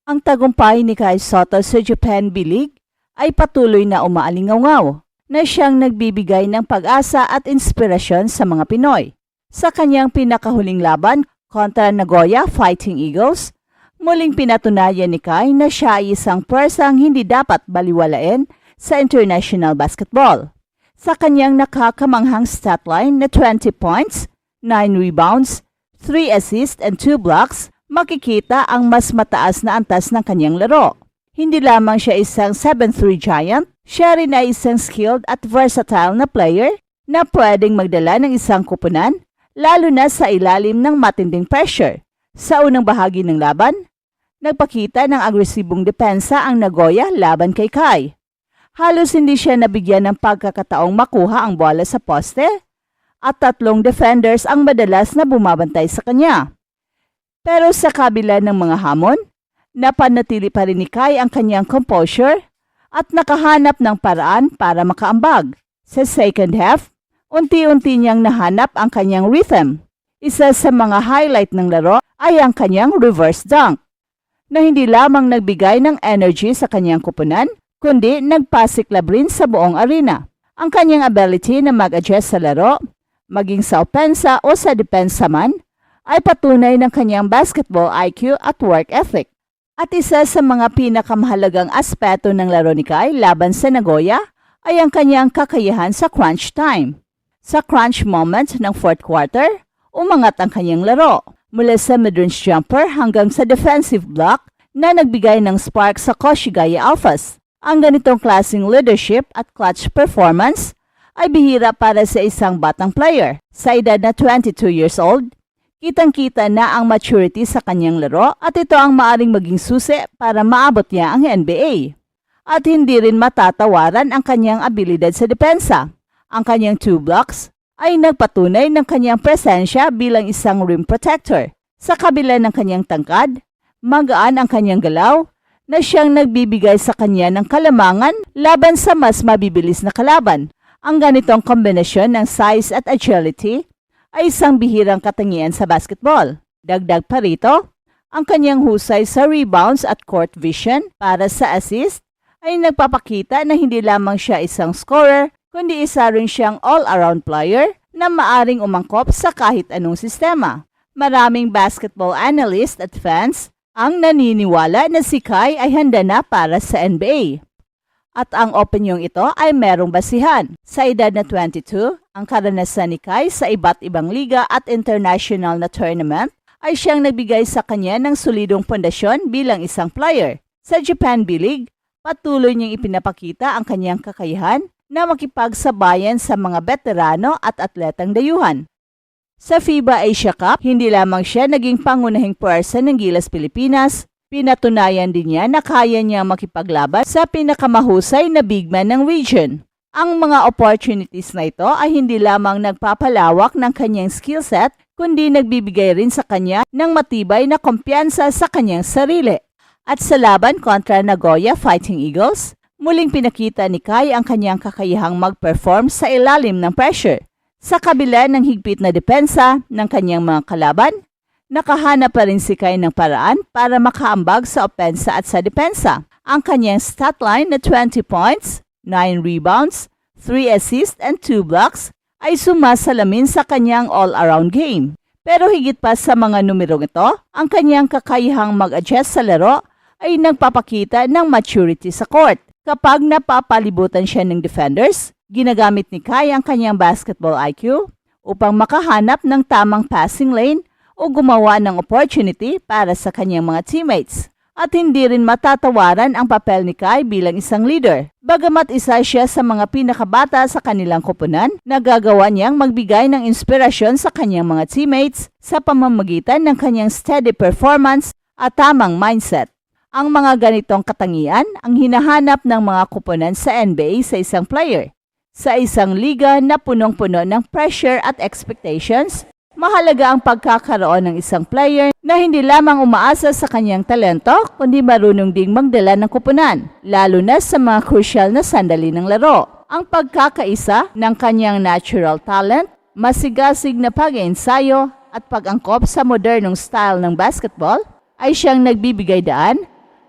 Ang tagumpay ni Kai Sotto sa Japan B-League ay patuloy na umaalingaw na siyang nagbibigay ng pag-asa at inspirasyon sa mga Pinoy. Sa kanyang pinakahuling laban kontra Nagoya Fighting Eagles, muling pinatunayan ni Kai na siya ay isang persang hindi dapat baliwalain sa international basketball. Sa kanyang nakakamanghang statline na 20 points, 9 rebounds, 3 assists and 2 blocks, makikita ang mas mataas na antas ng kanyang laro. Hindi lamang siya isang 7'3 giant, siya rin ay isang skilled at versatile na player na pwedeng magdala ng isang kupunan, lalo na sa ilalim ng matinding pressure. Sa unang bahagi ng laban, nagpakita ng agresibong depensa ang Nagoya laban kay Kai. Halos hindi siya nabigyan ng pagkakataong makuha ang bola sa poste at 3 defenders ang madalas na bumabantay sa kanya. Pero sa kabila ng mga hamon, napanatili pa rin ni Kai ang kanyang composure at nakahanap ng paraan para makaambag. Sa second half, unti-unti niyang nahanap ang kanyang rhythm. Isa sa mga highlight ng laro ay ang kanyang reverse dunk, na hindi lamang nagbigay ng energy sa kanyang kupunan, kundi nagpasiklab rin sa buong arena. Ang kanyang ability na mag-adjust sa laro, maging sa opensa o sa depensa man, ay patunay ng kanyang basketball IQ at work ethic. At isa sa mga pinakamahalagang aspeto ng laro ni Kai laban sa Nagoya ay ang kanyang kakayahan sa crunch time. Sa crunch moment ng fourth quarter, umangat ang kanyang laro mula sa mid-range jumper hanggang sa defensive block na nagbigay ng spark sa Koshigaya Alphas. Ang ganitong klaseng leadership at clutch performance ay bihira para sa isang batang player. Sa edad na 22 years old, kitang-kita na ang maturity sa kanyang laro at ito ang maaring maging susi para maabot niya ang NBA. At hindi rin matatawaran ang kanyang abilidad sa depensa. Ang kanyang 2 blocks ay nagpatunay ng kanyang presensya bilang isang rim protector. Sa kabila ng kanyang tangkad, magaan ang kanyang galaw na siyang nagbibigay sa kanya ng kalamangan laban sa mas mabibilis na kalaban. Ang ganitong kombinasyon ng size at agility ay isang bihirang katangian sa basketball. Dagdag pa rito, ang kanyang husay sa rebounds at court vision para sa assist ay nagpapakita na hindi lamang siya isang scorer, kundi isa rin siyang all-around player na maaring umangkop sa kahit anong sistema. Maraming basketball analyst at fans ang naniniwala na si Kai ay handa na para sa NBA. At ang opinyong ito ay merong basihan. Sa edad na 22, ang karanasan ni Kai sa iba't ibang liga at international na tournament ay siyang nagbigay sa kanya ng solidong pundasyon bilang isang player. Sa Japan B-League, patuloy niyang ipinapakita ang kanyang kakayahan na makipagsabayan sa mga veterano at atletang dayuhan. Sa FIBA Asia Cup, hindi lamang siya naging pangunahing puwersa ng Gilas Pilipinas, pinatunayan din niya na kaya niya makipaglaban sa pinakamahusay na big man ng region. Ang mga opportunities na ito ay hindi lamang nagpapalawak ng kanyang skill set, kundi nagbibigay rin sa kanya ng matibay na kumpiyansa sa kanyang sarili. At sa laban kontra Nagoya Fighting Eagles, muling pinakita ni Kai ang kanyang kakayahang mag-perform sa ilalim ng pressure. Sa kabila ng higpit na depensa ng kanyang mga kalaban, nakahanap pa rin si Kai ng paraan para makaambag sa opensa at sa depensa. Ang kanyang statline na 20 points, 9 rebounds, 3 assists and 2 blocks ay sumasalamin sa kanyang all-around game. Pero higit pa sa mga numerong ito, ang kanyang kakayahang mag-adjust sa laro ay nagpapakita ng maturity sa court. Kapag napapalibutan siya ng defenders, ginagamit ni Kai ang kanyang basketball IQ upang makahanap ng tamang passing lane o gumawa ng opportunity para sa kanyang mga teammates. At hindi rin matatawaran ang papel ni Kai bilang isang leader. Bagamat isa siya sa mga pinakabata sa kanilang koponan, nagagawa niyang magbigay ng inspirasyon sa kanyang mga teammates sa pamamagitan ng kanyang steady performance at tamang mindset. Ang mga ganitong katangian ang hinahanap ng mga koponan sa NBA sa isang player. Sa isang liga na punong-puno ng pressure at expectations, mahalaga ang pagkakaroon ng isang player na hindi lamang umaasa sa kanyang talento, kundi marunong ding magdala ng koponan, lalo na sa mga crucial na sandali ng laro. Ang pagkakaisa ng kanyang natural talent, masigasig na pag-iensayo at pag-angkop sa modernong style ng basketball ay siyang nagbibigay daan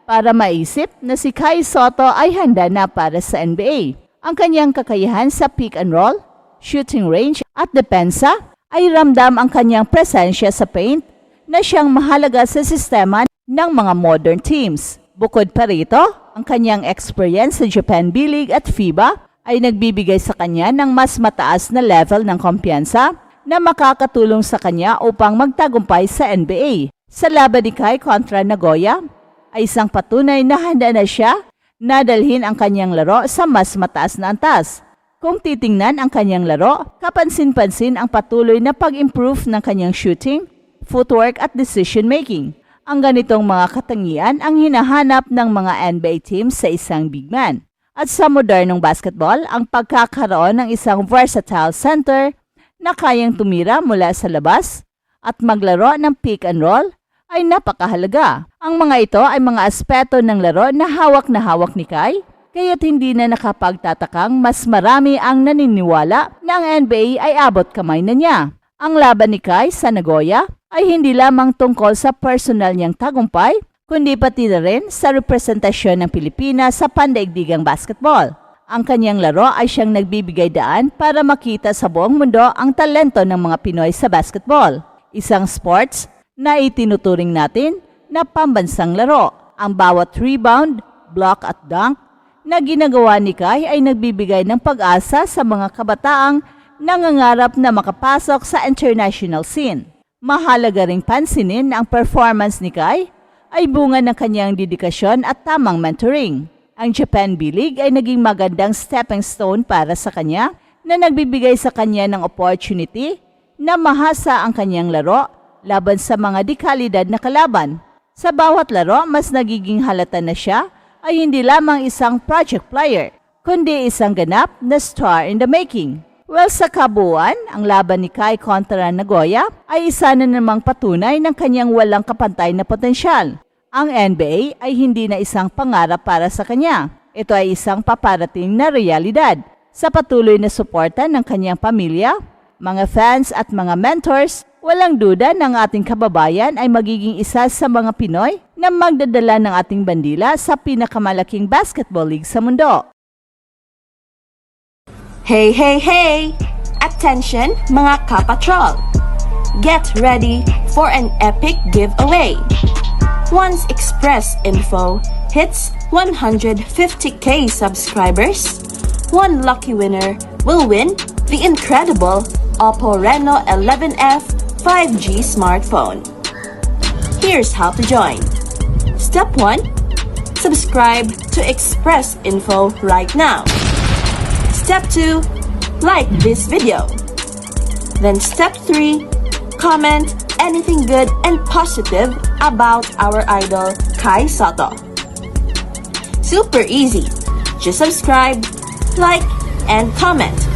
para maisip na si Kai Sotto ay handa na para sa NBA. Ang kanyang kakayahan sa pick and roll, shooting range at depensa ay ramdam ang kanyang presensya sa paint na siyang mahalaga sa sistema ng mga modern teams. Bukod pa rito, ang kanyang experience sa Japan B-League at FIBA ay nagbibigay sa kanya ng mas mataas na level ng kumpiyansa na makakatulong sa kanya upang magtagumpay sa NBA. Sa laban ni Kai kontra Nagoya, ay isang patunay na handa na siya na dalhin ang kanyang laro sa mas mataas na antas. Kung titingnan ang kanyang laro, kapansin-pansin ang patuloy na pag-improve ng kanyang shooting, footwork at decision-making. Ang ganitong mga katangian ang hinahanap ng mga NBA teams sa isang big man. At sa modernong basketball, ang pagkakaroon ng isang versatile center na kayang tumira mula sa labas at maglaro ng pick and roll ay napakahalaga. Ang mga ito ay mga aspeto ng laro na hawak ni Kai, kaya't hindi na nakapagtatakang mas marami ang naniniwala na ang NBA ay abot kamay na niya. Ang laban ni Kai sa Nagoya ay hindi lamang tungkol sa personal niyang tagumpay, kundi pati na rin sa representasyon ng Pilipinas sa pandaigdigang basketball. Ang kanyang laro ay siyang nagbibigay daan para makita sa buong mundo ang talento ng mga Pinoy sa basketball. Isang sports na itinuturing natin na pambansang laro. Ang bawat rebound, block at dunk na ginagawa ni Kai ay nagbibigay ng pag-asa sa mga kabataang nangangarap na makapasok sa international scene. Mahalaga ring pansinin na ang performance ni Kai ay bunga ng kanyang dedikasyon at tamang mentoring. Ang Japan B-League ay naging magandang stepping stone para sa kanya na nagbibigay sa kanya ng opportunity na mahasa ang kanyang laro laban sa mga dekalidad na kalaban. Sa bawat laro, mas nagiging halata na siya ay hindi lamang isang project player, kundi isang ganap na star in the making. Well, sa kabuuan, ang laban ni Kai kontra Nagoya ay isa na namang patunay ng kanyang walang kapantay na potensyal. Ang NBA ay hindi na isang pangarap para sa kanya. Ito ay isang paparating na realidad. Sa patuloy na suporta ng kanyang pamilya, mga fans at mga mentors, walang duda ng ating kababayan ay magiging isa sa mga Pinoy na magdadala ng ating bandila sa pinakamalaking basketball league sa mundo. Hey, hey, hey! Attention mga kapatrol! Get ready for an epic giveaway! Once Express Info hits 150k subscribers, one lucky winner will win the incredible Oppo Reno 11F 5G smartphone. Here's how to join. Step 1. Subscribe to Express Info right now. Step 2. Like this video. Then step 3. Comment anything good and positive about our idol Kai Sotto. Super easy. Just subscribe, like, and comment.